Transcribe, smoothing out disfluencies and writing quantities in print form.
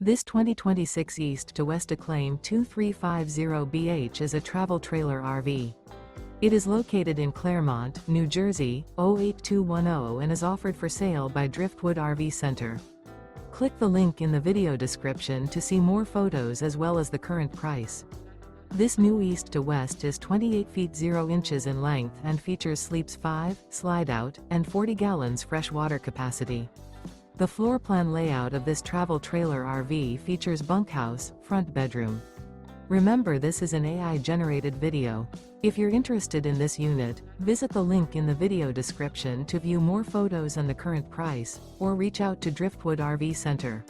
This 2026 East to West Acclaim 2350BH is a travel trailer RV. It is located in Clermont, New Jersey, 08210 and is offered for sale by Driftwood RV Center. Click the link in the video description to see more photos as well as the current price. This new East to West is 28 feet 0 inches in length and features sleeps 5, slide out, and 40 gallons fresh water capacity. The floor plan layout of this travel trailer RV features bunkhouse, front bedroom. Remember, this is an AI-generated video. If you're interested in this unit, visit the link in the video description to view more photos and the current price, or reach out to Driftwood RV Center.